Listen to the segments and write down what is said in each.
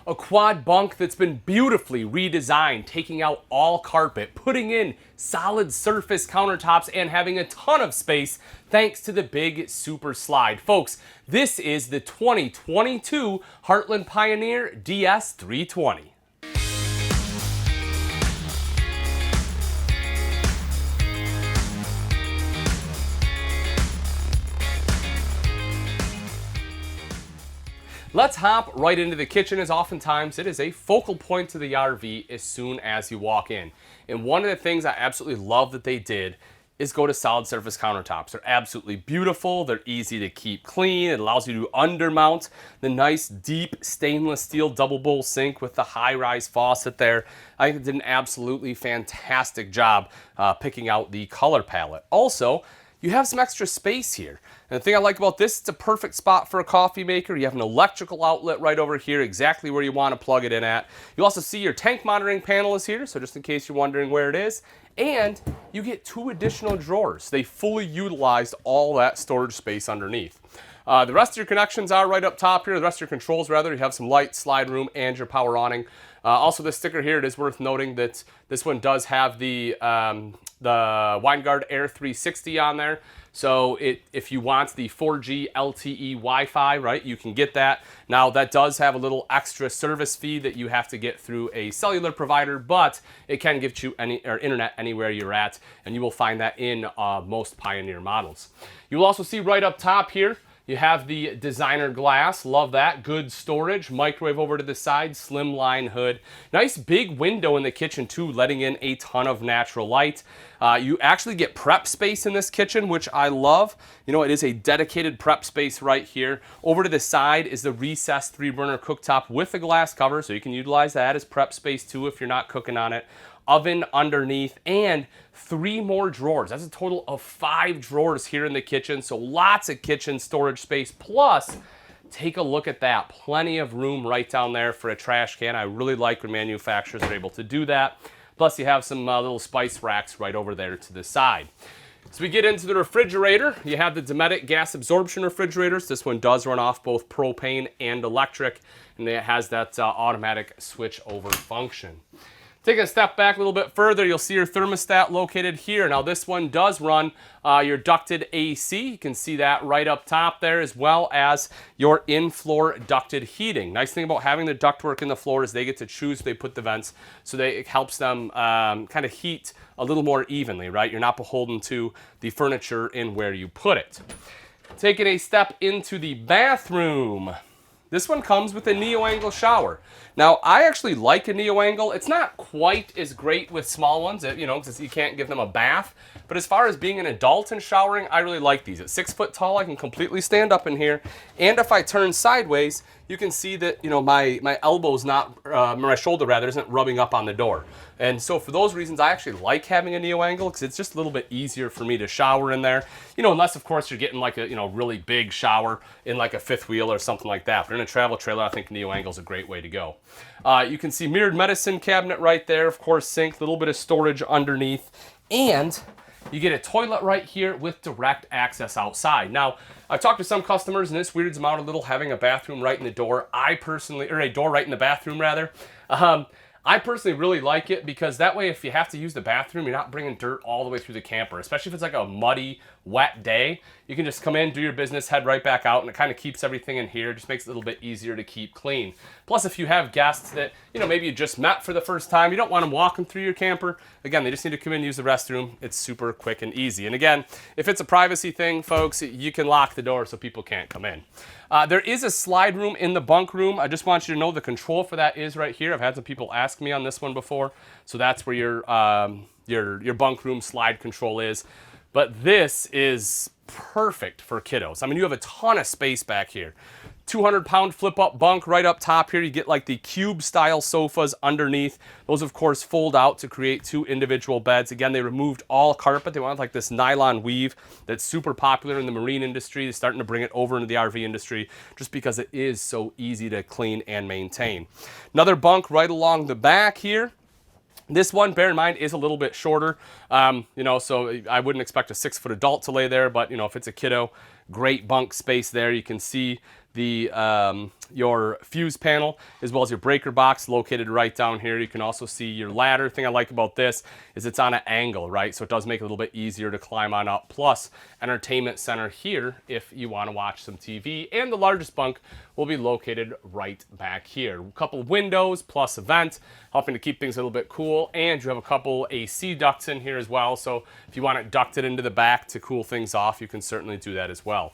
A quad bunk that's been beautifully redesigned, taking out all carpet, putting in solid surface countertops, and having a ton of space thanks to the big super slide. Folks, this is the 2022 Heartland Pioneer DS320. Let's hop right into the kitchen, as oftentimes it is a focal point to the RV as soon as you walk in. And one of the things I absolutely love that they did is go to solid surface countertops. They're absolutely beautiful, they're easy to keep clean, it allows you to undermount the nice deep stainless steel double bowl sink with the high-rise faucet there. I think it did an absolutely fantastic job picking out the color palette. Also, you have some extra space here. And the thing I like about this, it's a perfect spot for a coffee maker. You have an electrical outlet right over here, exactly where you want to plug it in at. You also see your tank monitoring panel is here, so just in case you're wondering where it is. And you get 2 additional drawers. They fully utilized all that storage space underneath. The rest of your connections are right up top here. The rest of your controls, rather, you have some light, slide room, and your power awning. Also, this sticker here, it is worth noting that this one does have the WineGuard Air 360 on there. So if you want the 4G LTE Wi-Fi, right, you can get that. Now, that does have a little extra service fee that you have to get through a cellular provider, but it can give you internet anywhere you're at, and you will find that in most Pioneer models. You will also see right up top here, you have the designer glass, love that, good storage, microwave over to the side, slimline hood. Nice big window in the kitchen too, letting in a ton of natural light. You actually get prep space in this kitchen, which I love. You know, it is a dedicated prep space right here. Over to the side is the recessed 3-burner cooktop with a glass cover, so you can utilize that as prep space too if you're not cooking on it. Oven underneath, and 3 more drawers. That's a total of 5 drawers here in the kitchen, so lots of kitchen storage space. Plus, take a look at that. Plenty of room right down there for a trash can. I really like when manufacturers are able to do that. Plus, you have some little spice racks right over there to the side. So we get into the refrigerator. You have the Dometic gas absorption refrigerators. This one does run off both propane and electric, and it has that automatic switch over function. Taking a step back a little bit further, you'll see your thermostat located here. Now, this one does run your ducted AC. You can see that right up top there, as well as your in-floor ducted heating. Nice thing about having the ductwork in the floor is they get to choose where they put the vents, so it helps them kind of heat a little more evenly, right? You're not beholden to the furniture in where you put it. Taking a step into the bathroom. This one comes with a neo-angle shower. Now, I actually like a neo-angle. It's not quite as great with small ones, you know, because you can't give them a bath. But as far as being an adult and showering, I really like these. At 6 foot tall, I can completely stand up in here. And if I turn sideways, you can see that, you know, my elbow's not, my shoulder rather, isn't rubbing up on the door. And so for those reasons, I actually like having a neo-angle because it's just a little bit easier for me to shower in there. You know, unless of course you're getting like a, you know, really big shower in like a 5th wheel or something like that. But in a travel trailer, I think neo-angle is a great way to go. You can see mirrored medicine cabinet right there. Of course, sink, a little bit of storage underneath. And you get a toilet right here with direct access outside. Now, I've talked to some customers, and this weirds them out a little, having a bathroom right in the door. I personally, or a door right in the bathroom rather. I personally really like it because that way if you have to use the bathroom, you're not bringing dirt all the way through the camper, especially if it's like a muddy, wet day. You can just come in, do your business, head right back out, and it kind of keeps everything in here. Just makes it a little bit easier to keep clean. Plus, if you have guests that, you know, maybe you just met for the first time, you don't want them walking through your camper. Again, they just need to come in and use the restroom. It's super quick and easy. And again, if it's a privacy thing, folks, you can lock the door so people can't come in. There is a slide room in the bunk room. I just want you to know the control for that is right here. I've had some people ask me on this one before. So that's where your bunk room slide control is. But this is perfect for kiddos. I mean, you have a ton of space back here. 200-pound flip-up bunk right up top here. You get like the cube-style sofas underneath. Those, of course, fold out to create 2 individual beds. Again, they removed all carpet. They went with like this nylon weave that's super popular in the marine industry. They're starting to bring it over into the RV industry just because it is so easy to clean and maintain. Another bunk right along the back here. This one, bear in mind, is a little bit shorter, you know, so I wouldn't expect a 6-foot adult to lay there, but, you know, if it's a kiddo, Great bunk space there. You can see the your fuse panel as well as your breaker box located right down here. You can also see your ladder. The thing I like about this is it's on an angle, right? So it does make it a little bit easier to climb on up. Plus, entertainment center here if you want to watch some TV. And the largest bunk will be located right back here. A couple windows plus a vent, helping to keep things a little bit cool. And you have a couple AC ducts in here as well. So if you want it ducted into the back to cool things off, you can certainly do that as well.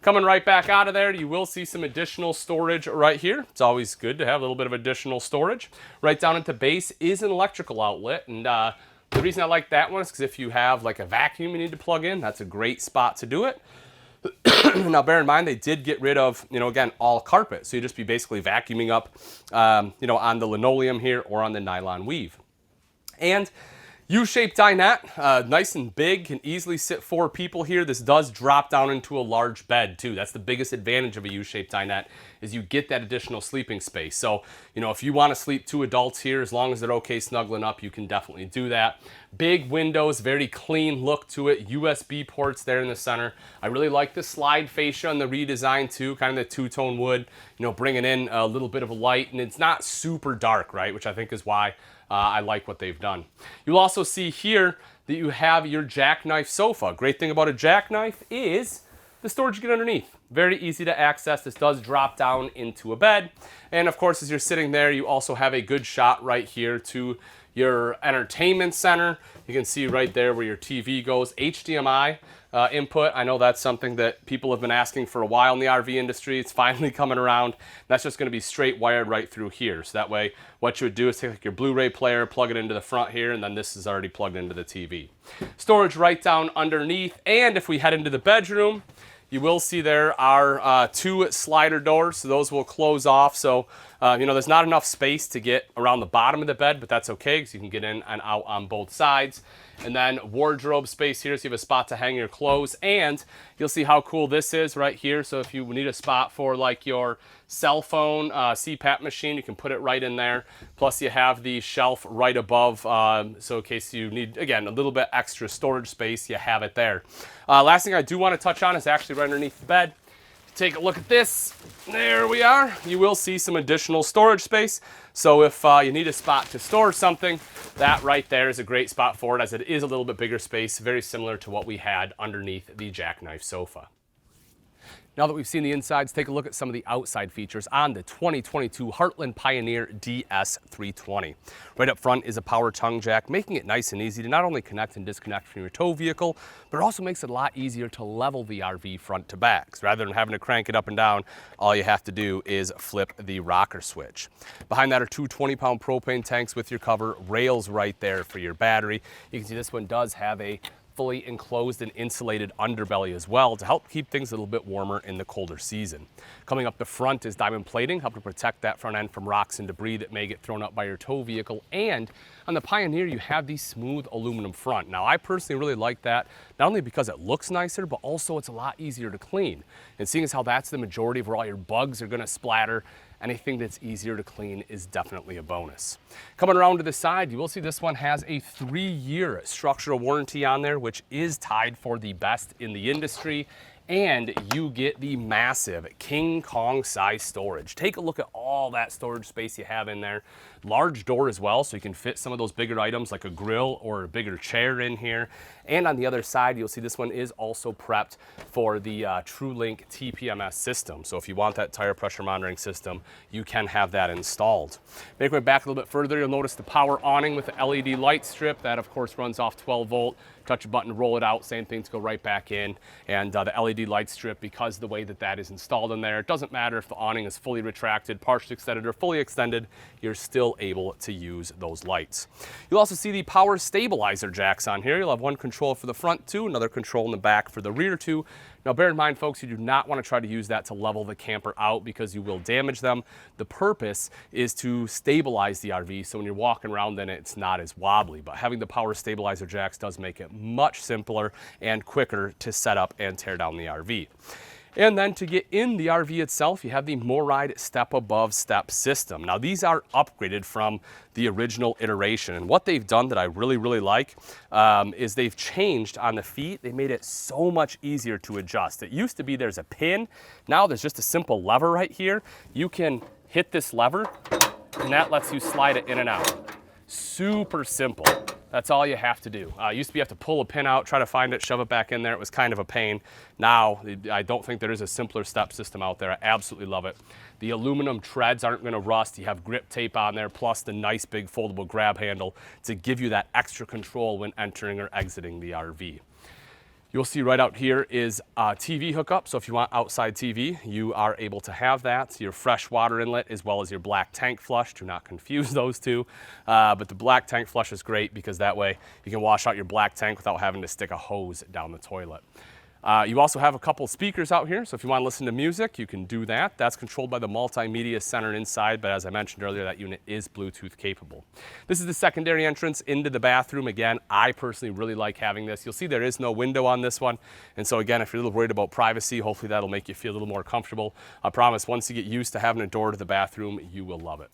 Coming right back out of there, you will see some additional storage right here. It's always good to have a little bit of additional storage. Right down at the base is an electrical outlet, and the reason I like that one is because if you have like a vacuum you need to plug in, that's a great spot to do it. Now bear in mind they did get rid of, again, all carpet, so you just be basically vacuuming up, on the linoleum here or on the nylon weave. And U-shaped dinette, nice and big, can easily sit 4 people here. This does drop down into a large bed too. That's the biggest advantage of a U-shaped dinette, is you get that additional sleeping space. So, if you want to sleep 2 adults here, as long as they're okay snuggling up, you can definitely do that. Big windows, very clean look to it. USB ports there in the center. I really like the slide fascia and the redesign too, kind of the two-tone wood, bringing in a little bit of a light, and it's not super dark, right? Which I think is why I like what they've done. You'll also see here that you have your jackknife sofa. Great thing about a jackknife is the storage you get underneath. Very easy to access. This does drop down into a bed. And of course, as you're sitting there, you also have a good shot right here to your entertainment center. You can see right there where your TV goes. HDMI input. I know that's something that people have been asking for a while in the RV industry. It's finally coming around. That's just going to be straight wired right through here. So that way, what you would do is take your Blu-ray player, plug it into the front here, and then this is already plugged into the TV. Storage right down underneath. And if we head into the bedroom, you will see there are 2 slider doors, so those will close off. So, there's not enough space to get around the bottom of the bed, but that's okay because you can get in and out on both sides. And then wardrobe space here, so you have a spot to hang your clothes. And you'll see how cool this is right here. So if you need a spot for like your cell phone CPAP machine, you can put it right in there. Plus you have the shelf right above, so in case you need, again, a little bit extra storage space, you have it there. Last thing I do want to touch on is actually right underneath the bed. Take a look at this. There we are. You will see some additional storage space. So if you need a spot to store something, that right there is a great spot for it, as it is a little bit bigger space, very similar to what we had underneath the jackknife sofa. Now that we've seen the insides, take a look at some of the outside features on the 2022 Heartland Pioneer DS320. Right up front is a power tongue jack, making it nice and easy to not only connect and disconnect from your tow vehicle, but it also makes it a lot easier to level the RV front to back. So rather than having to crank it up and down, all you have to do is flip the rocker switch. Behind that are 2 20-pound propane tanks with your cover, rails right there for your battery. You can see this one does have a fully enclosed and insulated underbelly as well to help keep things a little bit warmer in the colder season. Coming up the front is diamond plating, helping to protect that front end from rocks and debris that may get thrown up by your tow vehicle. And on the Pioneer, you have the smooth aluminum front. Now, I personally really like that, not only because it looks nicer, but also it's a lot easier to clean. And seeing as how that's the majority of where all your bugs are going to splatter, anything that's easier to clean is definitely a bonus. Coming around to the side, you will see this one has a 3-year structural warranty on there, which is tied for the best in the industry. And you get the massive King Kong size storage. Take a look at all that storage space you have in there. Large door as well, so you can fit some of those bigger items like a grill or a bigger chair in here. And on the other side, you'll see this one is also prepped for the TrueLink TPMS system. So if you want that tire pressure monitoring system, you can have that installed. Make my way back a little bit further, you'll notice the power awning with the LED light strip. That of course runs off 12 volt. Touch a button, roll it out, same thing to go right back in. And the LED light strip, because of the way that that is installed in there, it doesn't matter if the awning is fully retracted, partially extended, or fully extended, you're still able to use those lights. You'll also see the power stabilizer jacks on here. You'll have one control for the front 2, another control in the back for the rear 2. Now bear in mind, folks, you do not want to try to use that to level the camper out because you will damage them. The purpose is to stabilize the RV, so when you're walking around in it, it's not as wobbly. But having the power stabilizer jacks does make it much simpler and quicker to set up and tear down the RV. And then to get in the RV itself, you have the MORryde step above step system. Now these are upgraded from the original iteration, and what they've done that I really like is they've changed on the feet. They made it so much easier to adjust. It used to be there's a pin. Now there's just a simple lever right here. You can hit this lever and that lets you slide it in and out. Super simple. That's all you have to do. Used to be you have to pull a pin out, try to find it, shove it back in there. It was kind of a pain. Now, I don't think there is a simpler step system out there. I absolutely love it. The aluminum treads aren't going to rust. You have grip tape on there, plus the nice big foldable grab handle to give you that extra control when entering or exiting the RV. You'll see right out here is a TV hookup. So if you want outside TV, you are able to have that. Your fresh water inlet as well as your black tank flush. Do not confuse those two. But the black tank flush is great because that way you can wash out your black tank without having to stick a hose down the toilet. You also have a couple speakers out here, so if you want to listen to music, you can do that. That's controlled by the multimedia center inside, but as I mentioned earlier, that unit is Bluetooth capable. This is the secondary entrance into the bathroom. Again, I personally really like having this. You'll see there is no window on this one, and so again, if you're a little worried about privacy, hopefully that'll make you feel a little more comfortable. I promise once you get used to having a door to the bathroom, you will love it.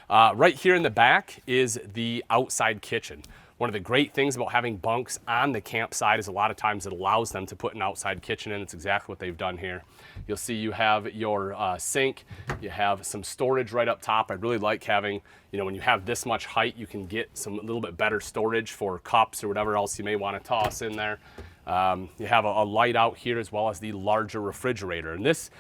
Right here in the back is the outside kitchen. One of the great things about having bunks on the campsite is a lot of times it allows them to put an outside kitchen in. It's exactly what they've done here. You'll see you have your sink, you have some storage right up top. I really like having, when you have this much height, you can get a little bit better storage for cups or whatever else you may want to toss in there. You have a light out here as well as the larger refrigerator. And this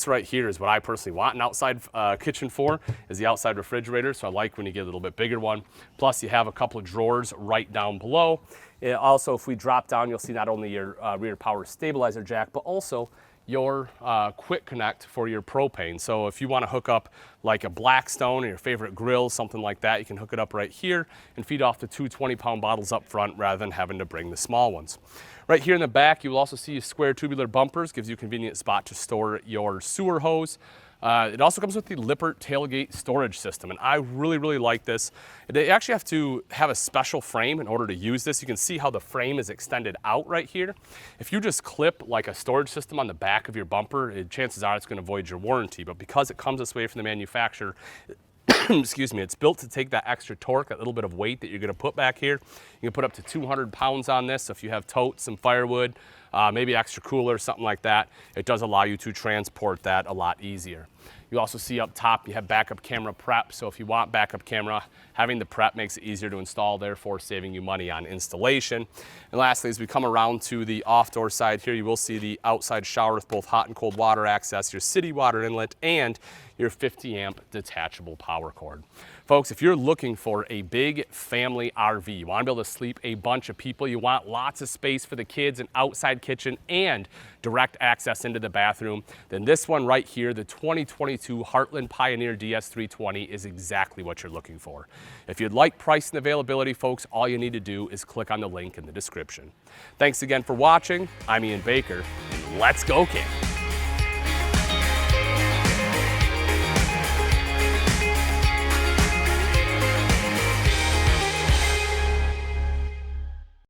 right here is what I personally want an outside kitchen for, is the outside refrigerator. So I like when you get a little bit bigger one. Plus you have a couple of drawers right down below. Also, if we drop down, you'll see not only your rear power stabilizer jack, but also your quick connect for your propane. So if you want to hook up like a Blackstone or your favorite grill, something like that, you can hook it up right here and feed off the two 20-pound bottles up front rather than having to bring the small ones. Right here in the back, you will also see square tubular bumpers, gives you a convenient spot to store your sewer hose. It also comes with the Lippert tailgate storage system, and I really like this. They actually have to have a special frame in order to use this. You can see how the frame is extended out right here. If you just clip like a storage system on the back of your bumper, chances are it's going to void your warranty, but because it comes this way from the manufacturer, excuse me, it's built to take that extra torque, that little bit of weight that you're going to put back here. You can put up to 200 pounds on this. So if you have totes, some firewood, maybe extra cooler, something like that, it does allow you to transport that a lot easier. You also see up top, you have backup camera prep. So if you want backup camera, having the prep makes it easier to install, therefore saving you money on installation. And lastly, as we come around to the off-door side here, you will see the outside shower with both hot and cold water access, your city water inlet, and your 50-amp detachable power cord. Folks, if you're looking for a big family RV, you want to be able to sleep a bunch of people, you want lots of space for the kids, an outside kitchen, and direct access into the bathroom, then this one right here, the 2022 Heartland Pioneer DS320, is exactly what you're looking for. If you'd like price and availability, folks, all you need to do is click on the link in the description. Thanks again for watching. I'm Ian Baker, and let's go camping.